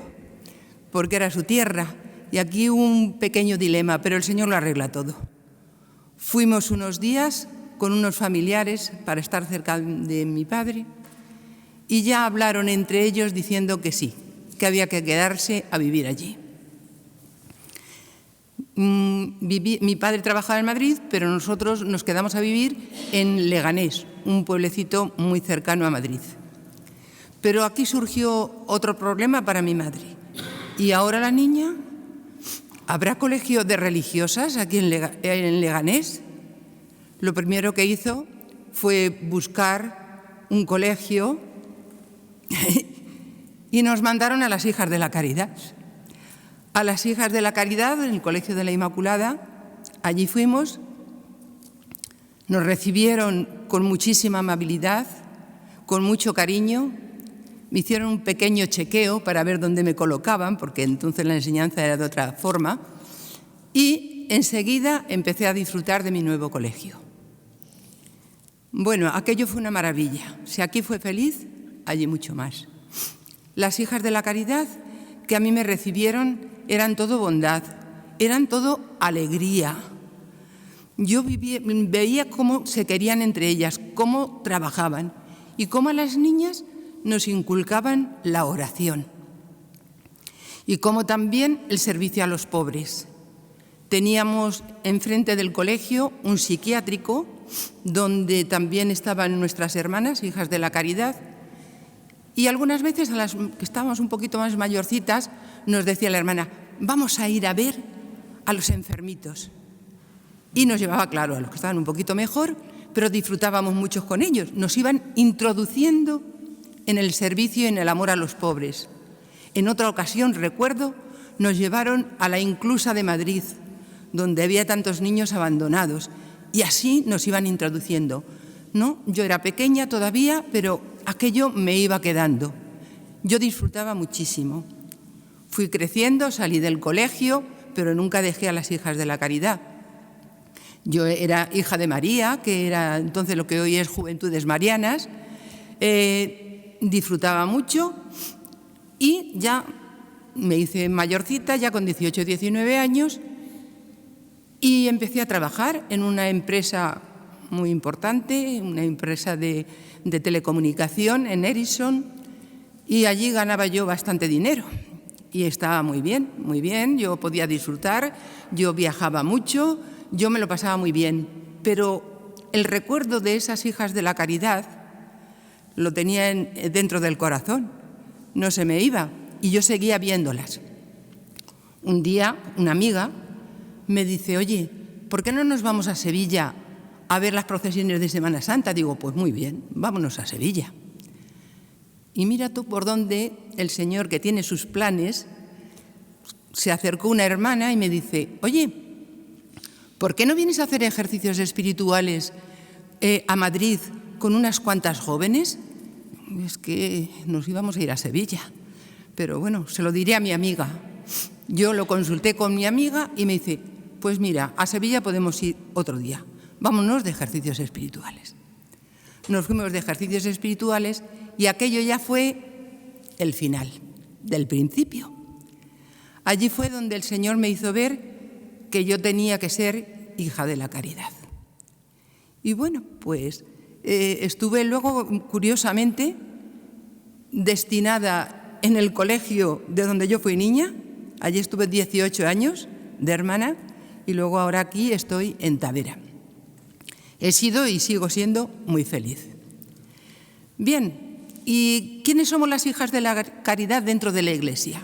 porque era su tierra, y aquí hubo un pequeño dilema, pero el Señor lo arregla todo. Fuimos unos días con unos familiares para estar cerca de mi padre, y ya hablaron entre ellos diciendo que sí, que había que quedarse a vivir allí. Mi padre trabajaba en Madrid, pero nosotros nos quedamos a vivir en Leganés, un pueblecito muy cercano a Madrid. Pero aquí surgió otro problema para mi madre. ¿Y ahora la niña? ¿Habrá colegio de religiosas aquí en Leganés? Lo primero que hizo fue buscar un colegio y nos mandaron a las Hijas de la Caridad. A las Hijas de la Caridad, en el Colegio de la Inmaculada, allí fuimos, nos recibieron con muchísima amabilidad, con mucho cariño, me hicieron un pequeño chequeo para ver dónde me colocaban, porque entonces la enseñanza era de otra forma, y enseguida empecé a disfrutar de mi nuevo colegio. Bueno, aquello fue una maravilla. Si aquí fue feliz, allí mucho más. Las Hijas de la Caridad que a mí me recibieron eran todo bondad, eran todo alegría. Yo veía cómo se querían entre ellas, cómo trabajaban y cómo a las niñas nos inculcaban la oración y cómo también el servicio a los pobres. Teníamos enfrente del colegio un psiquiátrico donde también estaban nuestras hermanas, Hijas de la Caridad, y algunas veces a las que estábamos un poquito más mayorcitas nos decía la hermana, vamos a ir a ver a los enfermitos. Y nos llevaba, claro, a los que estaban un poquito mejor, pero disfrutábamos mucho con ellos. Nos iban introduciendo en el servicio y en el amor a los pobres. En otra ocasión, recuerdo, nos llevaron a la Inclusa de Madrid, donde había tantos niños abandonados, y así nos iban introduciendo. ¿No? Yo era pequeña todavía, pero aquello me iba quedando. Yo disfrutaba muchísimo. Fui creciendo, salí del colegio, pero nunca dejé a las Hijas de la Caridad. Yo era hija de María, que era entonces lo que hoy es Juventudes Marianas. Disfrutaba mucho y ya me hice mayorcita, ya con 18 o 19 años, y empecé a trabajar en una empresa muy importante, una empresa de telecomunicación en Ericsson, y allí ganaba yo bastante dinero y estaba muy bien, yo podía disfrutar, yo viajaba mucho, yo me lo pasaba muy bien, pero el recuerdo de esas Hijas de la Caridad lo tenía dentro del corazón, no se me iba y yo seguía viéndolas. Un día una amiga me dice, oye, ¿por qué no nos vamos a Sevilla a ver las procesiones de Semana Santa? Digo, pues muy bien, vámonos a Sevilla. Y mira tú por dónde el Señor, que tiene sus planes, se acercó una hermana y me dice, oye, ¿por qué no vienes a hacer ejercicios espirituales a Madrid con unas cuantas jóvenes? Es que nos íbamos a ir a Sevilla, pero bueno, se lo diré a mi amiga. Yo lo consulté con mi amiga y me dice, pues mira, a Sevilla podemos ir otro día. Vámonos de ejercicios espirituales. Nos fuimos de ejercicios espirituales y aquello ya fue el final del principio. Allí fue donde el Señor me hizo ver que yo tenía que ser hija de la caridad. Y bueno, pues estuve luego, curiosamente, destinada en el colegio de donde yo fui niña. Allí estuve 18 años de hermana y luego ahora aquí estoy en Tavera. He sido y sigo siendo muy feliz. Bien, ¿y quiénes somos las Hijas de la Caridad dentro de la Iglesia?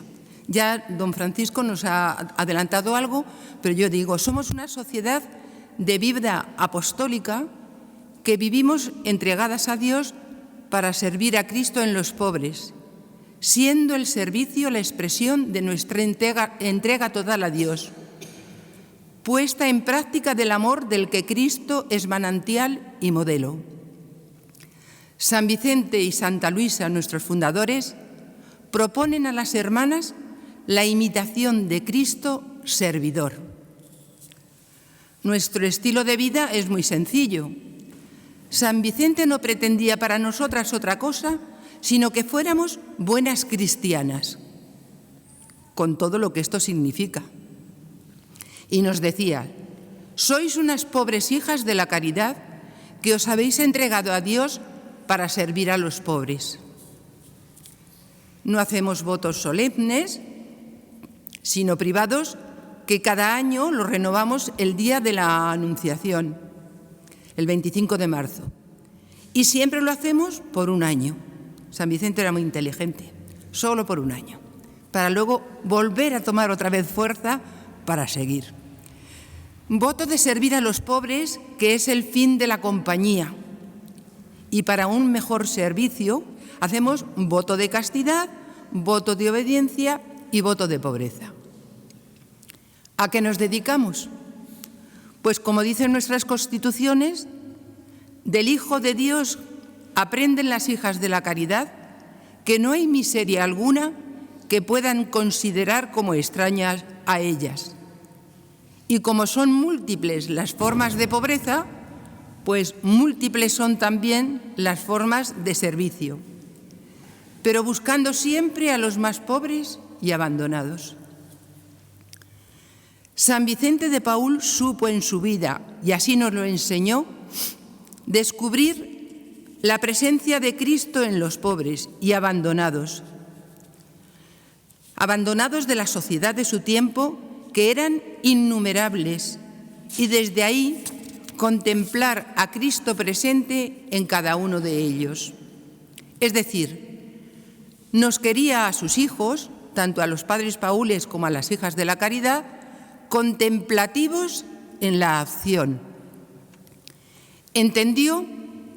Ya don Francisco nos ha adelantado algo, pero yo digo, somos una sociedad de vida apostólica que vivimos entregadas a Dios para servir a Cristo en los pobres, siendo el servicio la expresión de nuestra entrega total a Dios, puesta en práctica del amor del que Cristo es manantial y modelo. San Vicente y Santa Luisa, nuestros fundadores, proponen a las hermanas la imitación de Cristo servidor. Nuestro estilo de vida es muy sencillo. San Vicente no pretendía para nosotras otra cosa, sino que fuéramos buenas cristianas, con todo lo que esto significa. Y nos decía, sois unas pobres hijas de la caridad que os habéis entregado a Dios para servir a los pobres. No hacemos votos solemnes, sino privados, que cada año los renovamos el día de la Anunciación, el 25 de marzo. Y siempre lo hacemos por un año. San Vicente era muy inteligente, solo por un año, para luego volver a tomar otra vez fuerza para seguir. Voto de servir a los pobres, que es el fin de la compañía. Y para un mejor servicio hacemos voto de castidad, voto de obediencia y voto de pobreza. ¿A qué nos dedicamos? Pues como dicen nuestras constituciones, del Hijo de Dios aprenden las hijas de la caridad que no hay miseria alguna que puedan considerar como extrañas a ellas. Y como son múltiples las formas de pobreza, pues múltiples son también las formas de servicio, pero buscando siempre a los más pobres y abandonados. San Vicente de Paúl supo en su vida, y así nos lo enseñó, descubrir la presencia de Cristo en los pobres y abandonados de la sociedad de su tiempo, que eran innumerables, y desde ahí contemplar a Cristo presente en cada uno de ellos. Es decir, nos quería a sus hijos, tanto a los padres paules como a las hijas de la caridad, contemplativos en la acción. Entendió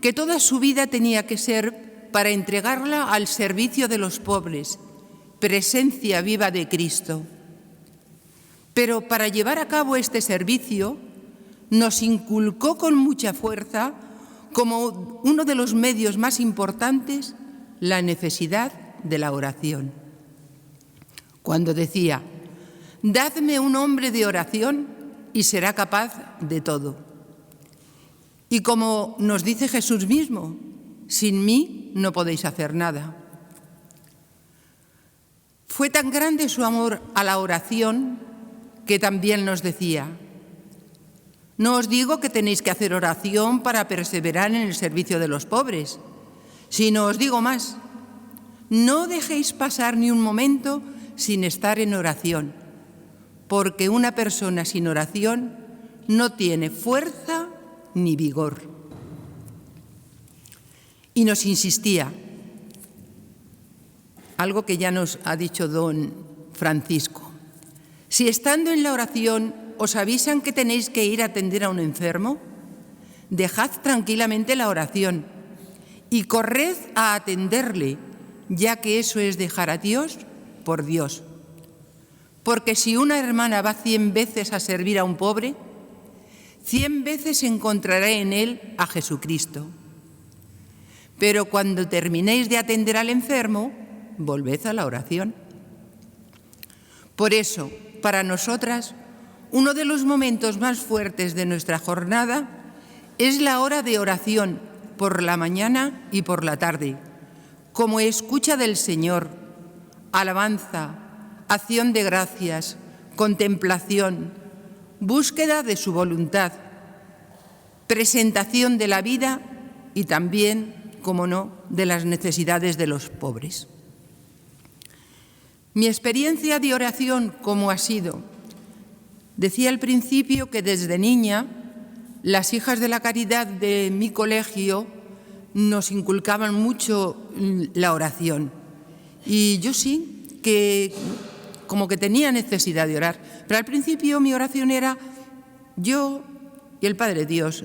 que toda su vida tenía que ser para entregarla al servicio de los pobres, presencia viva de Cristo. Pero para llevar a cabo este servicio, nos inculcó con mucha fuerza, como uno de los medios más importantes, la necesidad de la oración. Cuando decía: «Dadme un hombre de oración y será capaz de todo». Y como nos dice Jesús mismo: «Sin mí no podéis hacer nada». Fue tan grande su amor a la oración que también nos decía: «No os digo que tenéis que hacer oración para perseverar en el servicio de los pobres, sino os digo más: no dejéis pasar ni un momento sin estar en oración, porque una persona sin oración no tiene fuerza ni vigor». Y nos insistía, algo que ya nos ha dicho don Francisco: si estando en la oración os avisan que tenéis que ir a atender a un enfermo, dejad tranquilamente la oración y corred a atenderle, ya que eso es dejar a Dios por Dios. Porque si una hermana va 100 veces a servir a un pobre, 100 veces encontrará en él a Jesucristo. Pero cuando terminéis de atender al enfermo, volved a la oración. Por eso, para nosotras, uno de los momentos más fuertes de nuestra jornada es la hora de oración por la mañana y por la tarde, como escucha del Señor, alabanza, acción de gracias, contemplación, búsqueda de su voluntad, presentación de la vida y también, como no, de las necesidades de los pobres. Mi experiencia de oración, ¿cómo ha sido? Decía al principio que desde niña las hijas de la caridad de mi colegio nos inculcaban mucho la oración. Y yo sí, que como que tenía necesidad de orar. Pero al principio mi oración era yo y el Padre Dios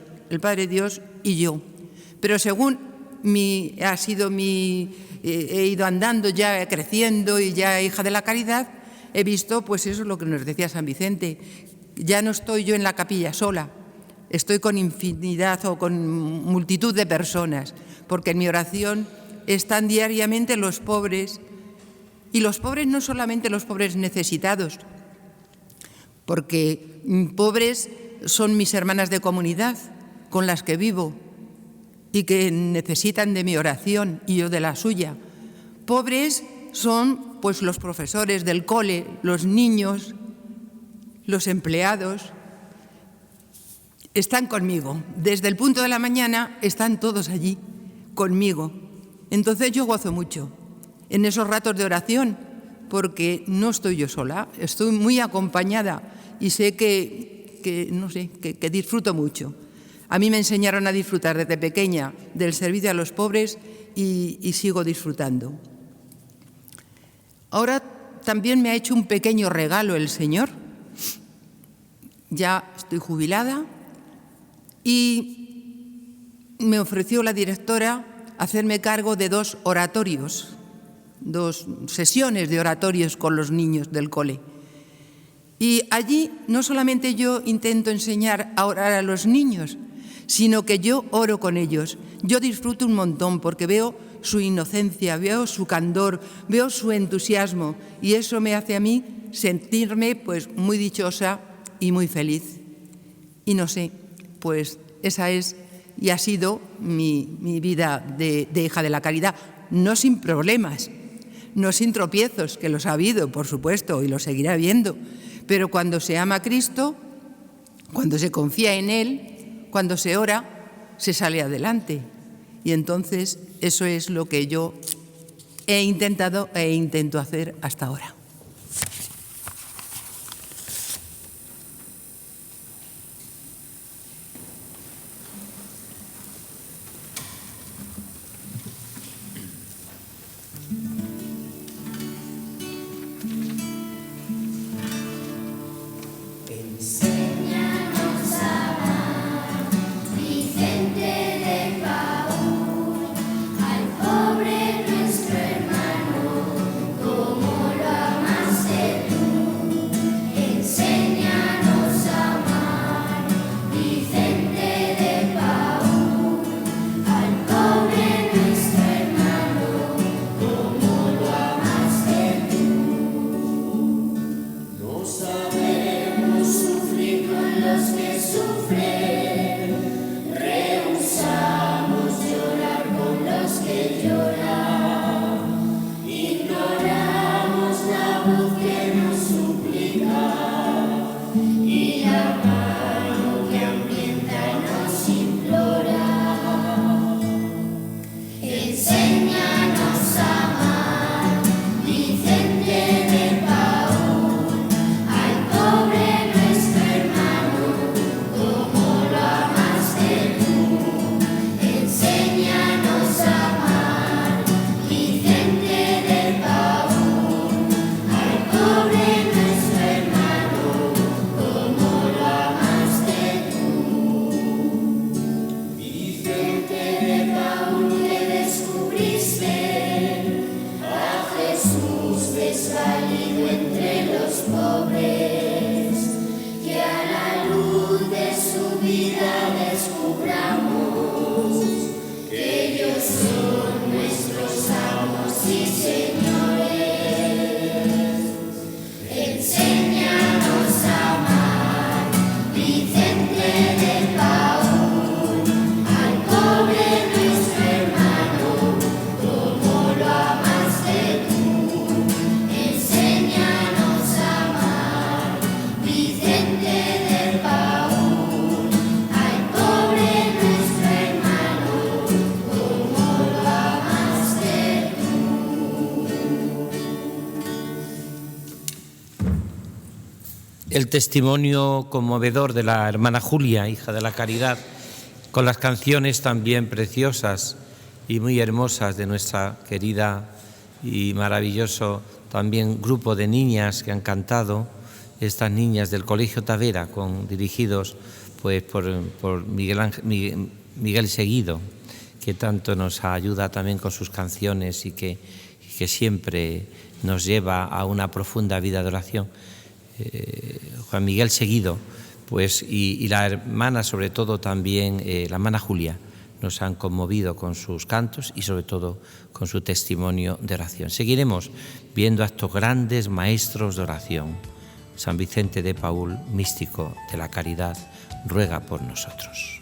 y yo. Pero según he ido andando ya creciendo y ya hija de la caridad, he visto, pues eso es lo que nos decía San Vicente, ya no estoy yo en la capilla sola, estoy con infinidad o con multitud de personas, porque en mi oración están diariamente los pobres, y los pobres no solamente los pobres necesitados, porque pobres son mis hermanas de comunidad con las que vivo y que necesitan de mi oración y yo de la suya. Pobres son pues los profesores del cole, los niños, los empleados. Están conmigo. Desde el punto de la mañana están todos allí conmigo. Entonces yo gozo mucho en esos ratos de oración, porque no estoy yo sola, estoy muy acompañada y sé que disfruto mucho. A mí me enseñaron a disfrutar desde pequeña del servicio a los pobres y sigo disfrutando. Ahora también me ha hecho un pequeño regalo el Señor. Ya estoy jubilada y me ofreció la directora hacerme cargo de 2 oratorios, 2 sesiones de oratorios con los niños del cole. Y allí no solamente yo intento enseñar a orar a los niños, sino que yo oro con ellos. Yo disfruto un montón porque veo su inocencia, veo su candor, veo su entusiasmo y eso me hace a mí sentirme pues muy dichosa y muy feliz. Y no sé, pues esa es y ha sido mi vida de hija de la caridad, no sin problemas, no sin tropiezos, que los ha habido, por supuesto, y los seguirá habiendo, pero cuando se ama a Cristo, cuando se confía en Él, cuando se ora, se sale adelante. Y entonces eso es lo que yo he intentado e intento hacer hasta ahora. El testimonio conmovedor de la hermana Julia, hija de la Caridad, con las canciones también preciosas y muy hermosas de nuestra querida y maravilloso también grupo de niñas que han cantado, estas niñas del Colegio Tavera, dirigidos pues por Miguel Seguido, que tanto nos ayuda también con sus canciones y que siempre nos lleva a una profunda vida de oración. Juan Miguel Seguido, pues, y la hermana, sobre todo también la hermana Julia, nos han conmovido con sus cantos y sobre todo con su testimonio de oración. Seguiremos viendo a estos grandes maestros de oración. San Vicente de Paúl, místico de la caridad, ruega por nosotros.